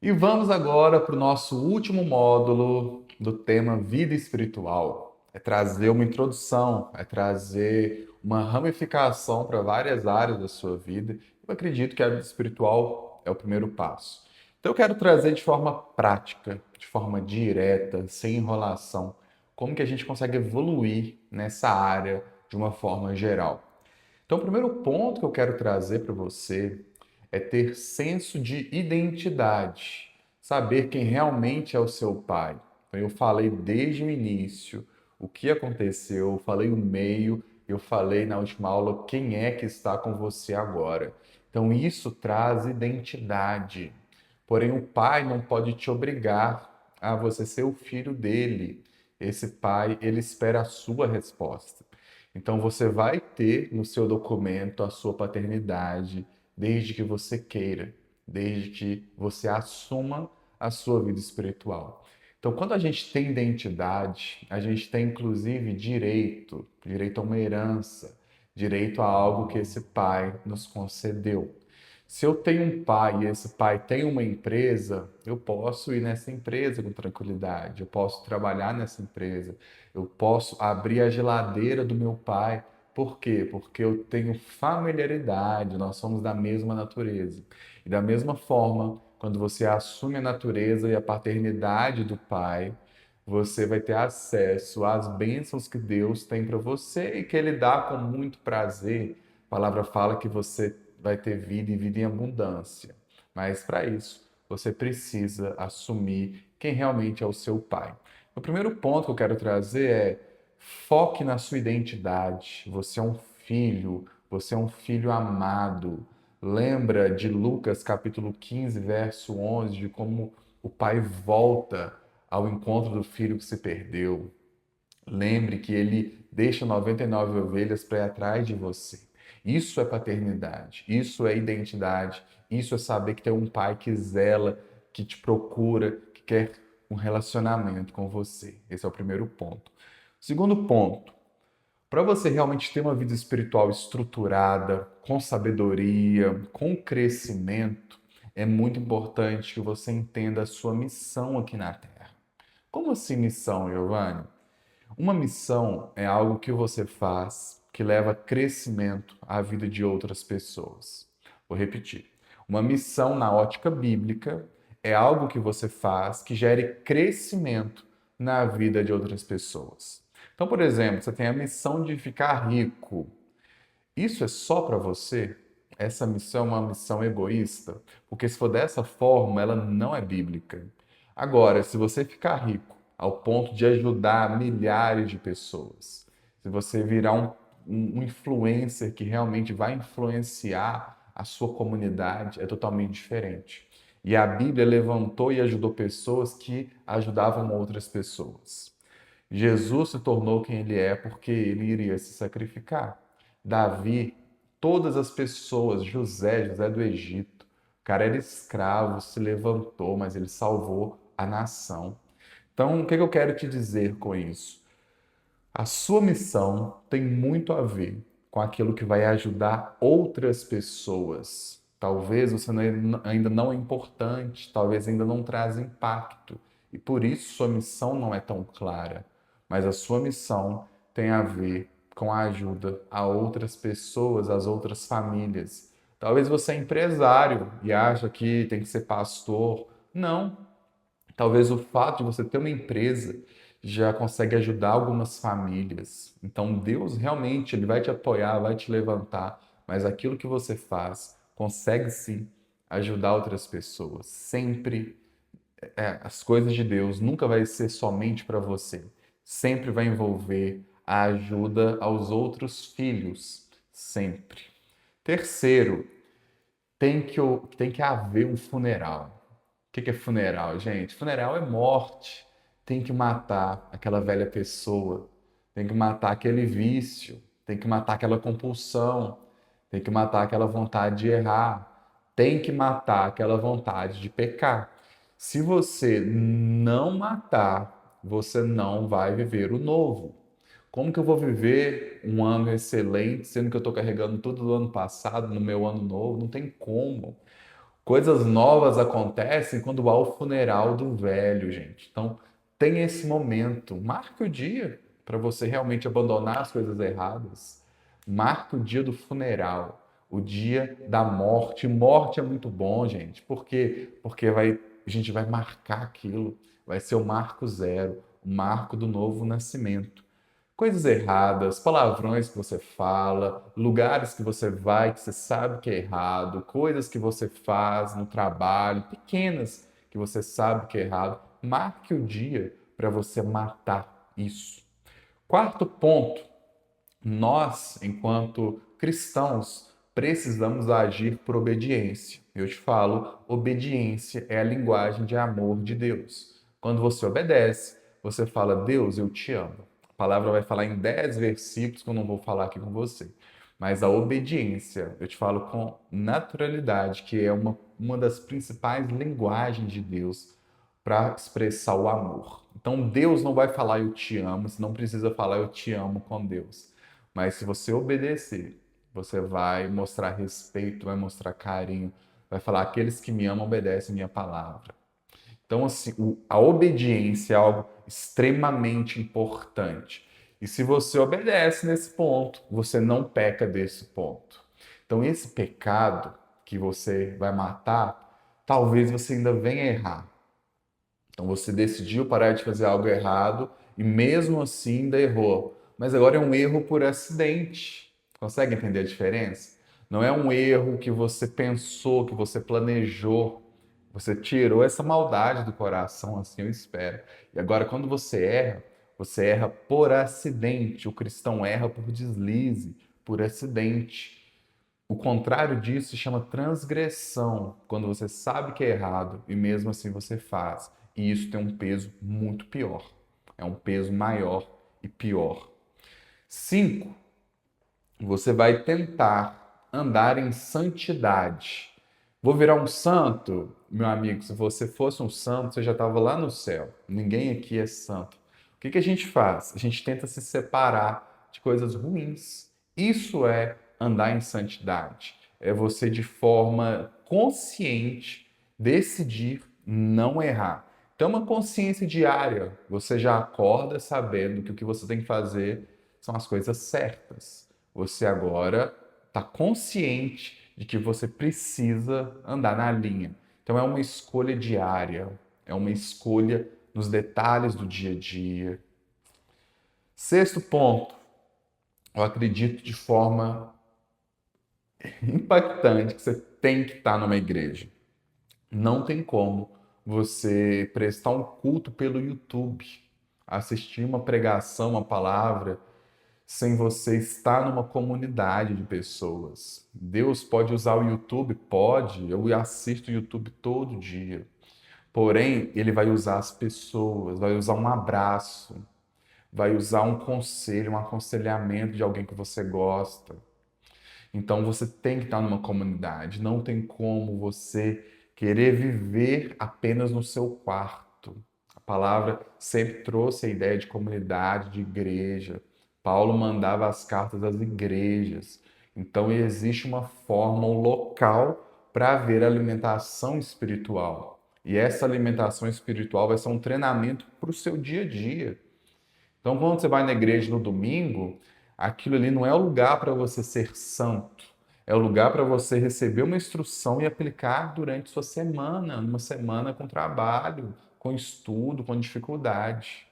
E vamos agora para o nosso último módulo do tema vida espiritual. É trazer uma introdução, é trazer uma ramificação para várias áreas da sua vida. Eu acredito que a vida espiritual é o primeiro passo. Então eu quero trazer de forma prática, de forma direta, sem enrolação, como que a gente consegue evoluir nessa área de uma forma geral. Então, o primeiro ponto que eu quero trazer para você é ter senso de identidade, saber quem realmente é o seu pai. Então, eu falei desde o início o que aconteceu, eu falei o meio, eu falei na última aula quem é que está com você agora. Então, isso traz identidade. Porém, o pai não pode te obrigar a você ser o filho dele. Esse pai, ele espera a sua resposta. Então, você vai ter no seu documento a sua paternidade, desde que você queira, desde que você assuma a sua vida espiritual. Então, quando a gente tem identidade, a gente tem inclusive direito a uma herança, direito a algo que esse pai nos concedeu. Se eu tenho um pai e esse pai tem uma empresa, eu posso ir nessa empresa com tranquilidade, eu posso trabalhar nessa empresa, eu posso abrir a geladeira do meu pai. Por quê? Porque eu tenho familiaridade, nós somos da mesma natureza. E da mesma forma, quando você assume a natureza e a paternidade do pai, você vai ter acesso às bênçãos que Deus tem para você e que Ele dá com muito prazer. A palavra fala que você vai ter vida e vida em abundância. Mas para isso, você precisa assumir quem realmente é o seu pai. O primeiro ponto que eu quero trazer é foque na sua identidade. Você é um filho amado. Lembra de Lucas capítulo 15, verso 11, de como o pai volta ao encontro do filho que se perdeu. Lembre que ele deixa 99 ovelhas para ir atrás de você. Isso é paternidade, isso é identidade, isso é saber que tem um pai que zela, que te procura, que quer um relacionamento com você. Esse é o primeiro ponto. Segundo ponto, para você realmente ter uma vida espiritual estruturada, com sabedoria, com crescimento, é muito importante que você entenda a sua missão aqui na Terra. Como assim missão, Giovanni? Uma missão é algo que você faz que leva crescimento à vida de outras pessoas. Vou repetir. Uma missão na ótica bíblica é algo que você faz que gere crescimento na vida de outras pessoas. Então, por exemplo, você tem a missão de ficar rico. Isso é só para você? Essa missão é uma missão egoísta? Porque se for dessa forma, ela não é bíblica. Agora, se você ficar rico ao ponto de ajudar milhares de pessoas, se você virar um influencer que realmente vai influenciar a sua comunidade, é totalmente diferente. E a Bíblia levantou e ajudou pessoas que ajudavam outras pessoas. Jesus se tornou quem ele é porque ele iria se sacrificar. Davi, todas as pessoas, José do Egito, o cara era escravo, se levantou, mas ele salvou a nação. Então, o que eu quero te dizer com isso? A sua missão tem muito a ver com aquilo que vai ajudar outras pessoas. Talvez você ainda não é importante, talvez ainda não traz impacto, e por isso sua missão não é tão clara. Mas a sua missão tem a ver com a ajuda a outras pessoas, às outras famílias. Talvez você é empresário e acha que tem que ser pastor. Não, talvez o fato de você ter uma empresa já consegue ajudar algumas famílias. Então Deus realmente ele vai te apoiar, vai te levantar, mas aquilo que você faz consegue sim ajudar outras pessoas. Sempre as coisas de Deus nunca vai ser somente para você. Sempre vai envolver a ajuda aos outros filhos, sempre. Terceiro, tem que haver um funeral. O que é funeral, gente? Funeral é morte. Tem que matar aquela velha pessoa. Tem que matar aquele vício. Tem que matar aquela compulsão. Tem que matar aquela vontade de errar. Tem que matar aquela vontade de pecar. Se você não matar, você não vai viver o novo. Como que eu vou viver um ano excelente, sendo que eu estou carregando tudo do ano passado no meu ano novo? Não tem como. Coisas novas acontecem quando há o funeral do velho, gente. Então, tem esse momento. Marque o dia para você realmente abandonar as coisas erradas. Marque o dia do funeral, o dia da morte. Morte é muito bom, gente. Por quê? Porque a gente vai marcar aquilo. Vai ser o marco zero, o marco do novo nascimento. Coisas erradas, palavrões que você fala, lugares que você vai que você sabe que é errado, coisas que você faz no trabalho, pequenas que você sabe que é errado. Marque o dia para você matar isso. Quarto ponto, nós, enquanto cristãos, precisamos agir por obediência. Eu te falo, obediência é a linguagem de amor de Deus. Quando você obedece, você fala, Deus, eu te amo. A palavra vai falar em 10 versículos que eu não vou falar aqui com você. Mas a obediência, eu te falo com naturalidade, que é uma das principais linguagens de Deus para expressar o amor. Então Deus não vai falar eu te amo, você não precisa falar eu te amo com Deus. Mas se você obedecer, você vai mostrar respeito, vai mostrar carinho, vai falar aqueles que me amam obedecem minha palavra. Então, assim, a obediência é algo extremamente importante. E se você obedece nesse ponto, você não peca desse ponto. Então, esse pecado que você vai matar, talvez você ainda venha errar. Então você decidiu parar de fazer algo errado e mesmo assim ainda errou. Mas agora é um erro por acidente. Consegue entender a diferença? Não é um erro que você pensou, que você planejou. Você tirou essa maldade do coração, assim eu espero. E agora, quando você erra por acidente. O cristão erra por deslize, por acidente. O contrário disso se chama transgressão, quando você sabe que é errado e mesmo assim você faz. E isso tem um peso muito pior. É um peso maior e pior. 5. Você vai tentar andar em santidade. Vou virar um santo? Meu amigo, se você fosse um santo, você já estava lá no céu. Ninguém aqui é santo. O que que a gente faz? A gente tenta se separar de coisas ruins. Isso é andar em santidade. É você, de forma consciente, decidir não errar. Então, uma consciência diária. Você já acorda sabendo que o que você tem que fazer são as coisas certas. Você agora está consciente de que você precisa andar na linha. Então é uma escolha diária, é uma escolha nos detalhes do dia a dia. Sexto ponto, eu acredito de forma impactante que você tem que estar numa igreja. Não tem como você prestar um culto pelo YouTube, assistir uma pregação, uma palavra, sem você estar numa comunidade de pessoas. Deus pode usar o YouTube? Pode. Eu assisto o YouTube todo dia. Porém, ele vai usar as pessoas, vai usar um abraço, vai usar um conselho, um aconselhamento de alguém que você gosta. Então você tem que estar numa comunidade. Não tem como você querer viver apenas no seu quarto. A palavra sempre trouxe a ideia de comunidade, de igreja. Paulo mandava as cartas às igrejas. Então existe uma forma, um local para haver alimentação espiritual. E essa alimentação espiritual vai ser um treinamento para o seu dia a dia. Então, quando você vai na igreja no domingo, aquilo ali não é o lugar para você ser santo. É o lugar para você receber uma instrução e aplicar durante sua semana, numa semana com trabalho, com estudo, com dificuldade.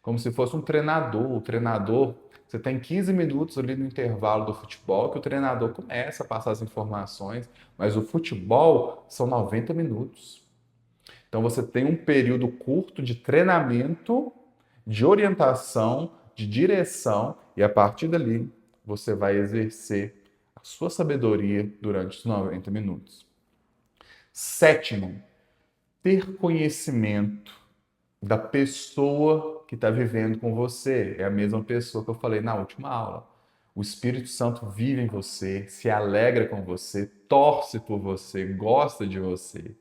Como se fosse um treinador. O treinador, você tem 15 minutos ali no intervalo do futebol que o treinador começa a passar as informações, mas o futebol são 90 minutos. Então você tem um período curto de treinamento, de orientação, de direção, e a partir dali você vai exercer a sua sabedoria durante os 90 minutos. Sétimo, ter conhecimento da pessoa que está vivendo com você. É a mesma pessoa que eu falei na última aula. O Espírito Santo vive em você, se alegra com você, torce por você, gosta de você.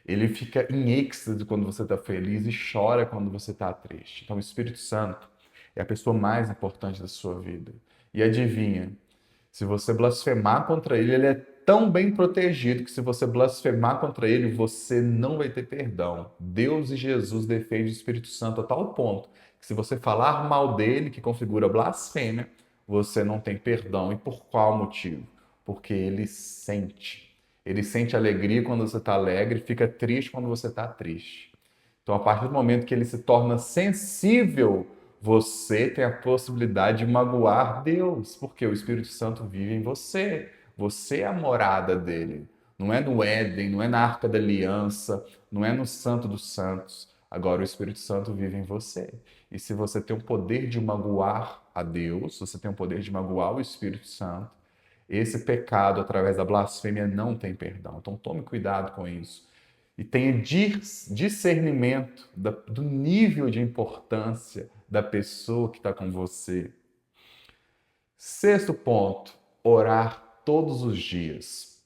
Ele fica em êxtase quando você está feliz e chora quando você está triste. Então, o Espírito Santo é a pessoa mais importante da sua vida. E adivinha, Se você blasfemar contra ele, ele é tão bem protegido que se você blasfemar contra ele, você não vai ter perdão. Deus e Jesus defendem o Espírito Santo a tal ponto que se você falar mal dele, que configura blasfêmia, você não tem perdão. E por qual motivo? Porque ele sente. Ele sente alegria quando você está alegre, fica triste quando você está triste. Então, a partir do momento que ele se torna sensível, você tem a possibilidade de magoar Deus, porque o Espírito Santo vive em você. Você é a morada dele. Não é no Éden, não é na Arca da Aliança, não é no Santo dos Santos. Agora o Espírito Santo vive em você. E se você tem o poder de magoar a Deus, você tem o poder de magoar o Espírito Santo, esse pecado através da blasfêmia não tem perdão. Então tome cuidado com isso e tenha discernimento do nível de importância da pessoa que está com você. Sexto ponto, orar todos os dias.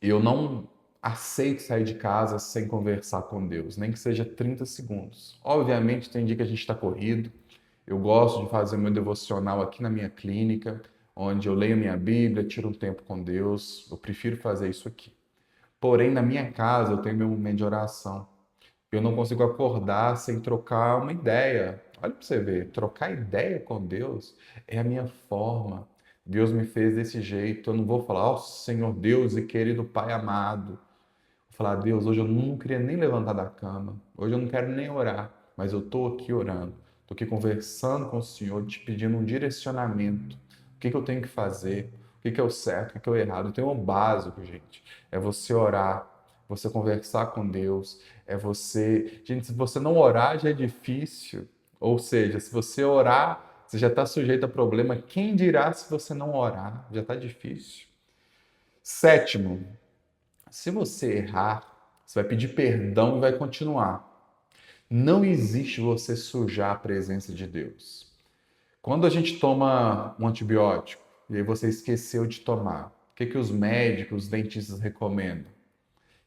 Eu não aceito sair de casa sem conversar com Deus, nem que seja 30 segundos. Obviamente, tem dia que a gente está corrido. Eu gosto de fazer meu devocional aqui na minha clínica, onde eu leio minha Bíblia, tiro um tempo com Deus. Eu prefiro fazer isso aqui. Porém, na minha casa, eu tenho meu momento de oração. Eu não consigo acordar sem trocar uma ideia. Olha para você ver, trocar ideia com Deus é a minha forma. Deus me fez desse jeito. Eu não vou falar, ó Senhor Deus e querido Pai amado. Vou falar, Deus, hoje eu não queria nem levantar da cama. Hoje eu não quero nem orar, mas eu estou aqui orando. Estou aqui conversando com o Senhor, te pedindo um direcionamento. O que eu tenho que fazer? O que é o certo? O que é o errado? Tem um básico, gente. É você orar, você conversar com Deus, é você. Gente, se você não orar já é difícil. Ou seja, se você orar, você já está sujeito a problema. Quem dirá se você não orar? Já está difícil. Sétimo, se você errar, você vai pedir perdão e vai continuar. Não existe você sujar a presença de Deus. Quando a gente toma um antibiótico e aí você esqueceu de tomar, o que os médicos, os dentistas recomendam?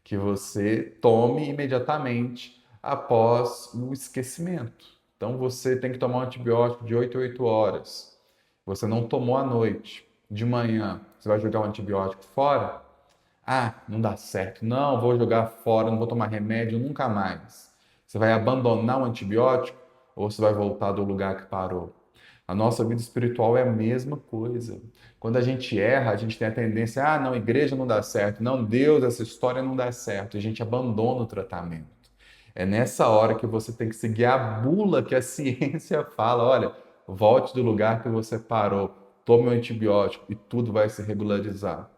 Que você tome imediatamente após o esquecimento. Então você tem que tomar um antibiótico de 8 a 8 horas. Você não tomou à noite. De manhã, você vai jogar o antibiótico fora? Ah, não dá certo. Não, vou jogar fora, não vou tomar remédio nunca mais. Você vai abandonar o antibiótico ou você vai voltar do lugar que parou? A nossa vida espiritual é a mesma coisa. Quando a gente erra, a gente tem a tendência, ah, não, igreja não dá certo, não, Deus, essa história não dá certo. E a gente abandona o tratamento. É nessa hora que você tem que seguir a bula que a ciência fala, olha, volte do lugar que você parou, tome o antibiótico e tudo vai se regularizar.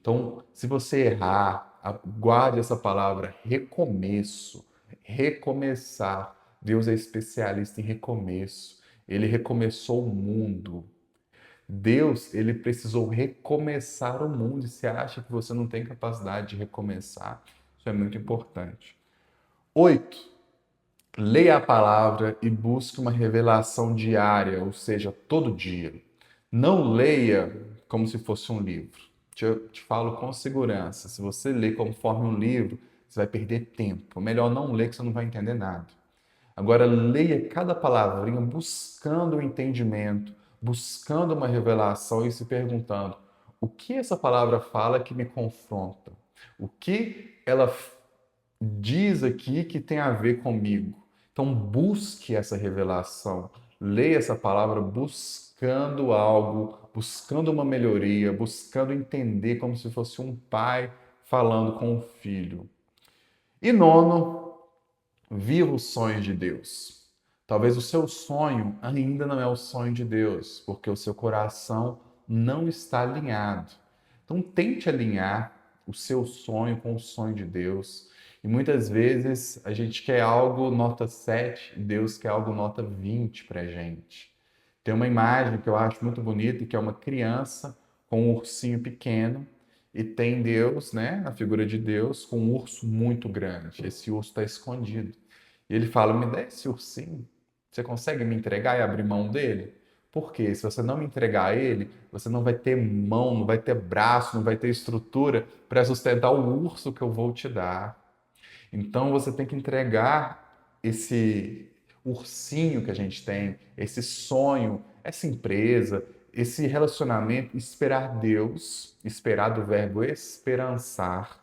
Então, se você errar, guarde essa palavra recomeço, recomeçar. Deus é especialista em recomeço. Ele recomeçou o mundo. Deus, ele precisou recomeçar o mundo. E você acha que você não tem capacidade de recomeçar? Isso é muito importante. 8. Leia a palavra e busque uma revelação diária, ou seja, todo dia. Não leia como se fosse um livro. Eu te falo com segurança. Se você ler conforme um livro, você vai perder tempo. Melhor não ler que você não vai entender nada. Agora, leia cada palavrinha buscando o entendimento, buscando uma revelação e se perguntando: o que essa palavra fala que me confronta? O que ela diz aqui que tem a ver comigo? Então, busque essa revelação, leia essa palavra buscando algo, buscando uma melhoria, buscando entender como se fosse um pai falando com um filho. E nono, viva os sonhos de Deus. Talvez o seu sonho ainda não é o sonho de Deus, porque o seu coração não está alinhado. Então, tente alinhar o seu sonho com o sonho de Deus. E muitas vezes a gente quer algo nota 7 e Deus quer algo nota 20 para a gente. Tem uma imagem que eu acho muito bonita, que é uma criança com um ursinho pequeno e tem Deus, né, a figura de Deus, com um urso muito grande. Esse urso está escondido. E ele fala: me dá esse ursinho. Você consegue me entregar e abrir mão dele? Porque se você não me entregar ele, você não vai ter mão, não vai ter braço, não vai ter estrutura para sustentar o urso que eu vou te dar. Então você tem que entregar esse ursinho que a gente tem, esse sonho, essa empresa, esse relacionamento, esperar Deus, esperar do verbo esperançar,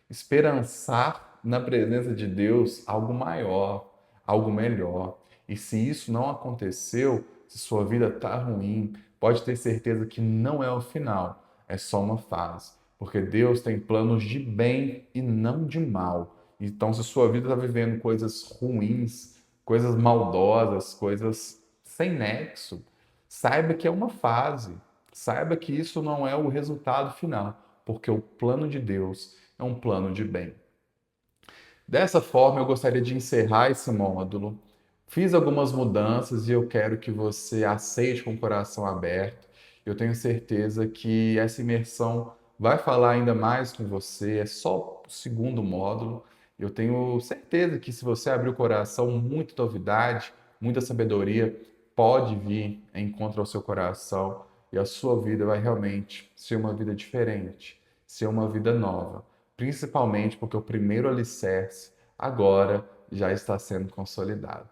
esperançar na presença de Deus algo maior, algo melhor. E se isso não aconteceu, se sua vida está ruim, pode ter certeza que não é o final, é só uma fase. Porque Deus tem planos de bem e não de mal. Então, se sua vida está vivendo coisas ruins, coisas maldosas, coisas sem nexo, saiba que é uma fase. Saiba que isso não é o resultado final, porque o plano de Deus é um plano de bem. Dessa forma, eu gostaria de encerrar esse módulo. Fiz algumas mudanças e eu quero que você aceite com o coração aberto. Eu tenho certeza que essa imersão vai falar ainda mais com você. É só o segundo módulo. Eu tenho certeza que se você abrir o coração, muita novidade, muita sabedoria pode vir em encontro ao seu coração e a sua vida vai realmente ser uma vida diferente, ser uma vida nova. Principalmente porque o primeiro alicerce agora já está sendo consolidado.